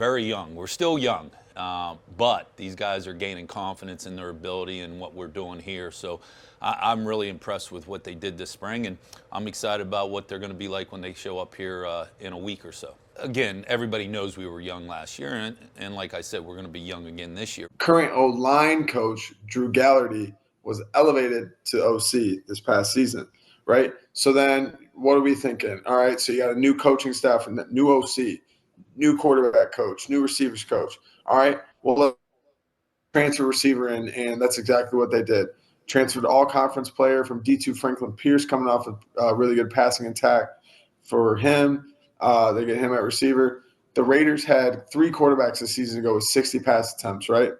very young. We're still young, but these guys are gaining confidence in their ability and what we're doing here. So I'm really impressed with what they did this spring, and I'm excited about what they're going to be like when they show up here in a week or so. Again, everybody knows we were young last year, and like I said, we're going to be young again this year. Current O-line coach Drew Gallardy was elevated to OC this past season, right? So then what are we thinking? All right, so you got a new coaching staff and new OC, new quarterback coach, new receivers coach. All right, well, let's transfer receiver in, and that's exactly what they did. Transferred all-conference player from D2 Franklin Pierce, coming off a really good passing attack for him. They get him at receiver. The Raiders had 3 quarterbacks this season ago with 60 pass attempts, right?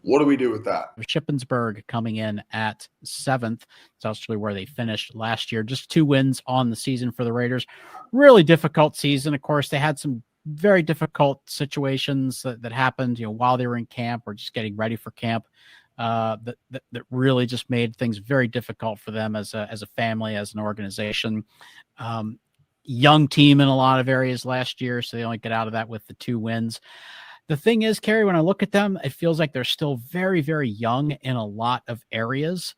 What do we do with that? Shippensburg coming in at 7th. It's actually where they finished last year. Just 2 wins on the season for the Raiders. Really difficult season. Of course, they had some very difficult situations that happened, while they were in camp or just getting ready for camp. That really just made things very difficult for them as a family, as an organization. Young team in a lot of areas last year, so they only get out of that with the 2 wins. The thing is, Kerry, when I look at them, it feels like they're still very, very young in a lot of areas.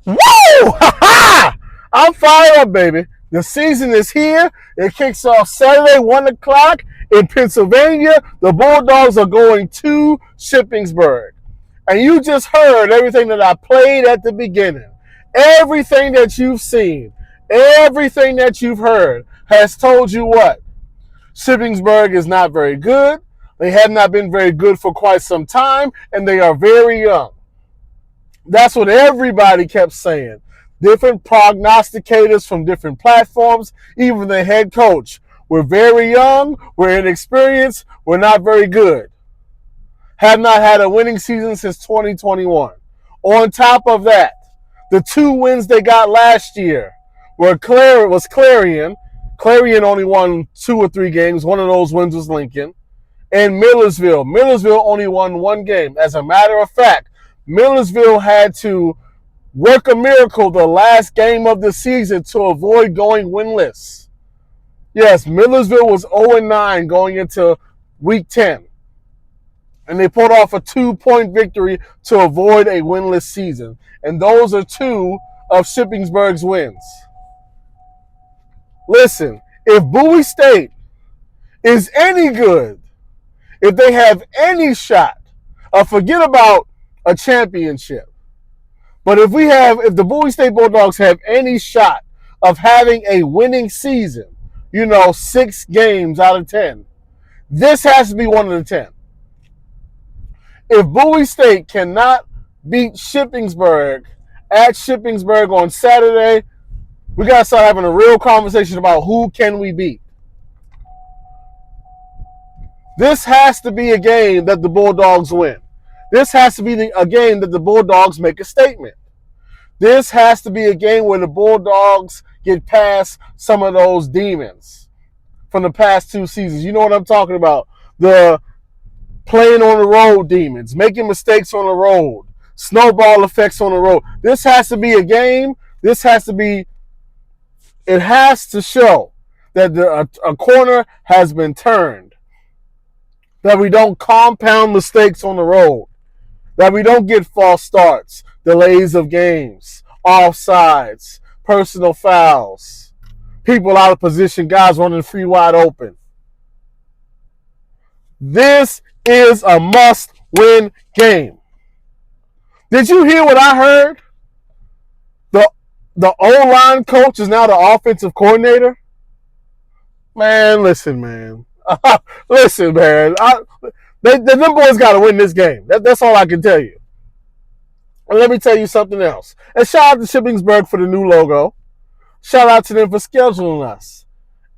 Woo! Ha-ha! I'm fired up, baby. The season is here. It kicks off Saturday, 1 o'clock in Pennsylvania. The Bulldogs are going to Shippensburg. And you just heard everything that I played at the beginning. Everything that you've seen, everything that you've heard has told you what? Shippensburg is not very good. They have not been very good for quite some time, and they are very young. That's what everybody kept saying. Different prognosticators from different platforms, even the head coach. We're very young, we're inexperienced, we're not very good. Have not had a winning season since 2021. On top of that, the 2 wins they got last year was Clarion. Clarion only won 2 or 3 games. One of those wins was Lincoln. And Millersville. Millersville only won 1 game. As a matter of fact, Millersville had to work a miracle the last game of the season to avoid going winless. Yes, Millersville was 0-9 going into week 10. And they pulled off a 2-point victory to avoid a winless season. And those are 2 of Shippensburg's wins. Listen, if Bowie State is any good, if they have any shot, forget about a championship. But if the Bowie State Bulldogs have any shot of having a winning season, 6 games out of 10, this has to be one of the 10. If Bowie State cannot beat Shippensburg at Shippensburg on Saturday, we got to start having a real conversation about who can we beat. This has to be a game that the Bulldogs win. This has to be a game that the Bulldogs make a statement. This has to be a game where the Bulldogs get past some of those demons from the past 2 seasons. You know what I'm talking about? The playing on the road demons, making mistakes on the road, snowball effects on the road. This has to be a game. It has to show that a corner has been turned. That we don't compound mistakes on the road. That we don't get false starts, delays of games, offsides, personal fouls, people out of position, guys running free wide open. This is a must-win game. Did you hear what I heard? The O-line coach is now the offensive coordinator? Man, listen, man. Listen, man. Them boys got to win this game. That's all I can tell you. And let me tell you something else. And shout out to Shippensburg for the new logo. Shout out to them for scheduling us.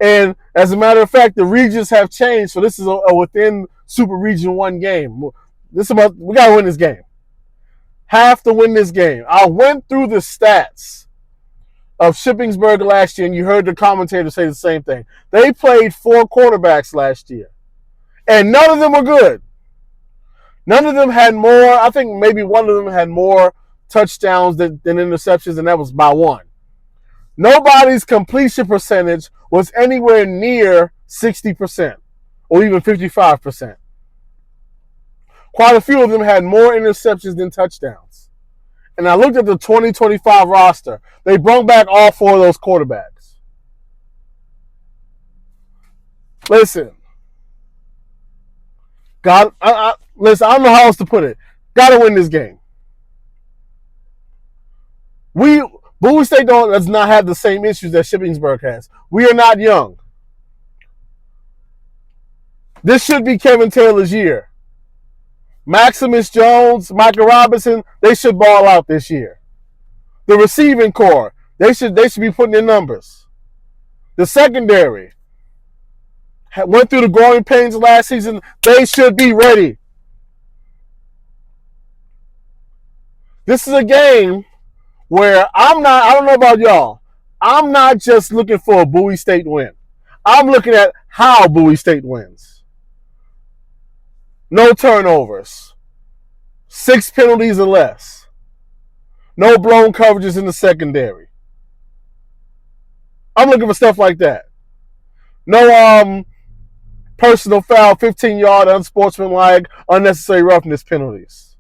And as a matter of fact, the regions have changed. So this is a within Super Region 1 game. We got to win this game. Have to win this game. I went through the stats of Shippensburg last year, and you heard the commentator say the same thing. They played 4 quarterbacks last year, and none of them were good. None of them had more. I think maybe one of them had more touchdowns than interceptions, and that was by 1. Nobody's completion percentage was anywhere near 60%. or even 55%. Quite a few of them had more interceptions than touchdowns. And I looked at the 2025 roster. They brought back all 4 of those quarterbacks. Listen, listen, I don't know how else to put it. Got to win this game. Bowie State does not have the same issues that Shippensburg has. We are not young. This should be Kevin Taylor's year. Maximus Jones, Micah Robinson, they should ball out this year. The receiving core, they should be putting in numbers. The secondary went through the growing pains last season. They should be ready. This is a game where I don't know about y'all, I'm not just looking for a Bowie State win. I'm looking at how Bowie State wins. No turnovers. 6 penalties or less. No blown coverages in the secondary. I'm looking for stuff like that. No personal foul, 15-yard, unsportsmanlike, unnecessary roughness penalties.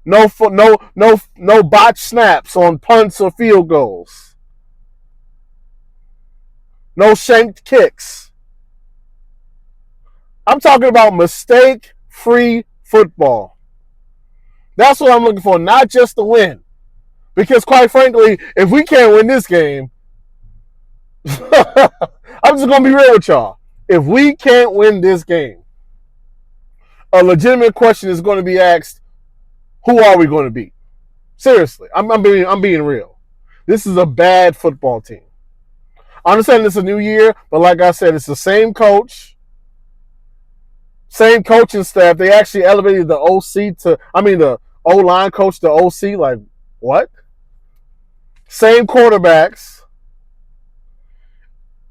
No botched snaps on punts or field goals. No shanked kicks. I'm talking about mistake-free football. That's what I'm looking for, not just the win. Because quite frankly, if we can't win this game, I'm just going to be real with y'all. If we can't win this game, a legitimate question is going to be asked, who are we going to beat? Seriously, I'm being real. This is a bad football team. I understand it's a new year, but like I said, it's the same coach, same coaching staff. They actually elevated the the O-line coach to OC. Like, what? Same quarterbacks.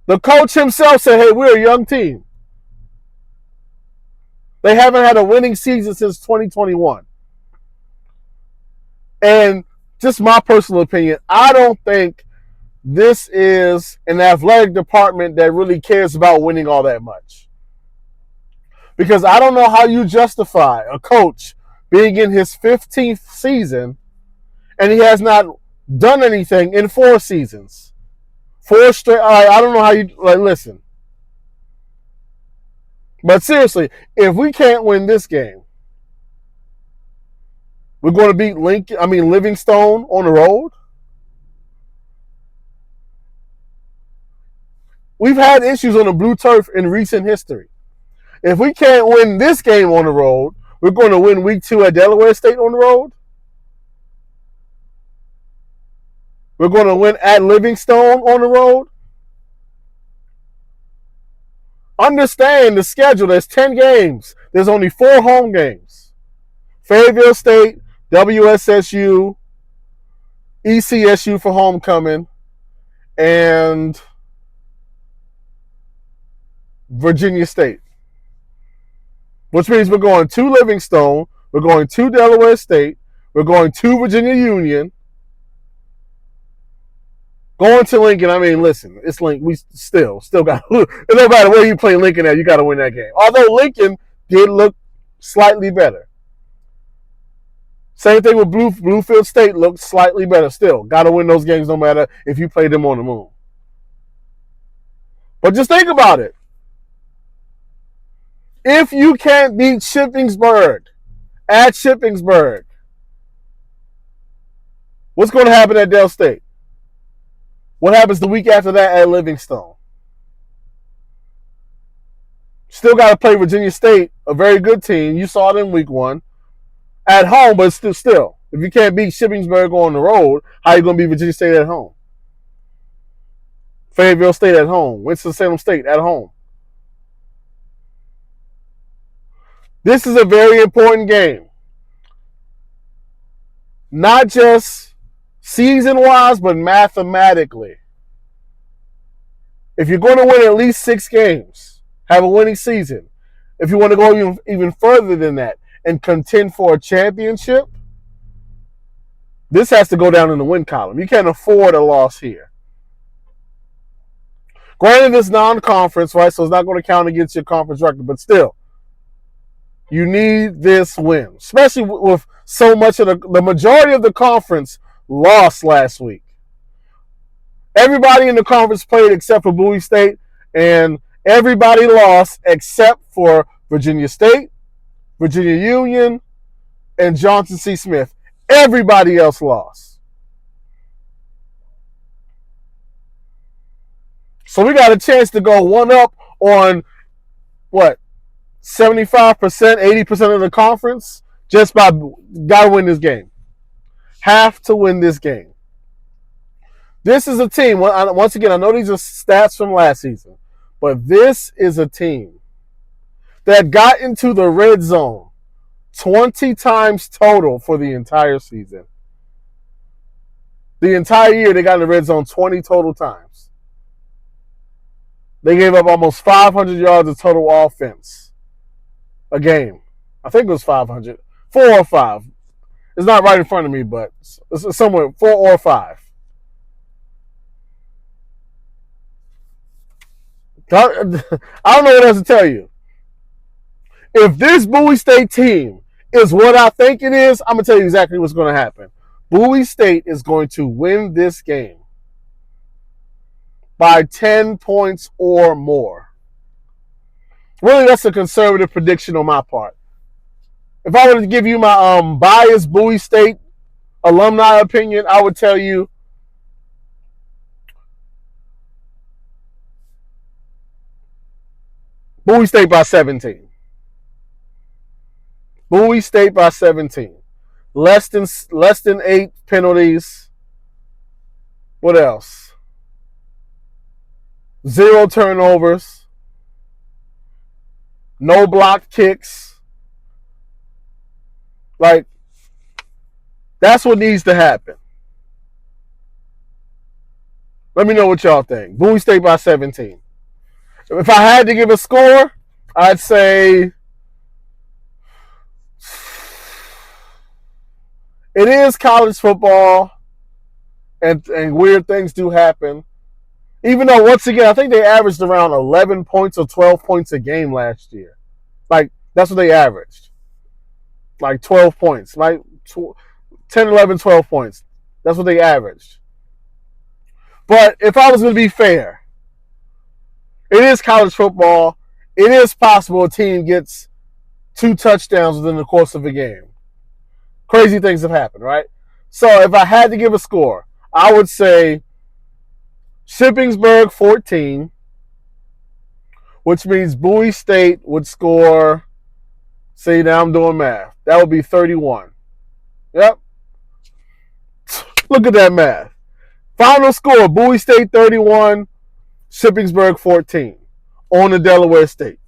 The coach himself said, hey, we're a young team. They haven't had a winning season since 2021. And just my personal opinion, I don't think this is an athletic department that really cares about winning all that much. Because I don't know how you justify a coach being in his 15th season and he has not done anything in 4 seasons. 4 straight. I don't know how you listen. But seriously, if we can't win this game, we're going to beat Livingstone on the road. We've had issues on the blue turf in recent history. If we can't win this game on the road, we're going to win week 2 at Delaware State on the road. We're going to win at Livingstone on the road. Understand the schedule. There's 10 games. There's only 4 home games. Fayetteville State, WSSU, ECSU for homecoming, and Virginia State. Which means we're going to Livingstone, we're going to Delaware State, we're going to Virginia Union, going to Lincoln. Listen, it's Lincoln. We still got to lose. It don't matter where you play Lincoln at, you got to win that game. Although Lincoln did look slightly better. Same thing with Bluefield State, looked slightly better still. Got to win those games no matter if you play them on the moon. But just think about it. If you can't beat Shippensburg at Shippensburg, what's going to happen at Del State? What happens the week after that at Livingstone? Still got to play Virginia State, a very good team. You saw them week 1. At home, but still, if you can't beat Shippensburg on the road, how are you going to beat Virginia State at home? Fayetteville State at home. Winston-Salem State at home. This is a very important game. Not just season-wise, but mathematically. If you're going to win at least 6 games, have a winning season. If you want to go even further than that and contend for a championship, this has to go down in the win column. You can't afford a loss here. Granted, it's non-conference, right? So it's not going to count against your conference record, but still, you need this win, especially with so much of the majority of the conference lost last week. Everybody in the conference played except for Bowie State, and everybody lost except for Virginia State, Virginia Union, and Johnson C. Smith. Everybody else lost. So we got a chance to go one up on what? 75%, 80% of the conference just by gotta win this game. Have to win this game. This is a team, once again, I know these are stats from last season, but this is a team that got into the red zone 20 times total for the entire season. The entire year, they got in the red zone 20 total times. They gave up almost 500 yards of total offense a game. I think it was 500. 4 or 5. It's not right in front of me, but it's somewhere 4 or 5. I don't know what else to tell you. If this Bowie State team is what I think it is, I'm going to tell you exactly what's going to happen. Bowie State is going to win this game by 10 points or more. Really, that's a conservative prediction on my part. If I were to give you my biased Bowie State alumni opinion, I would tell you Bowie State by 17. Bowie State by 17. Less than 8 penalties. What else? 0 turnovers. No blocked kicks. Like, that's what needs to happen. Let me know what y'all think. Bowie State by 17. If I had to give a score, I'd say it is college football, and weird things do happen. Even though, once again, I think they averaged around 11 points or 12 points a game last year. Like, that's what they averaged. Like 12 points. Like 10, 11, 12 points. That's what they averaged. But if I was going to be fair, it is college football. It is possible a team gets 2 touchdowns within the course of a game. Crazy things have happened, right? So if I had to give a score, I would say Shippensburg 14, which means Bowie State would score, see, now I'm doing math. That would be 31. Yep. Look at that math. Final score, Bowie State 31, Shippensburg 14 on the Delaware State.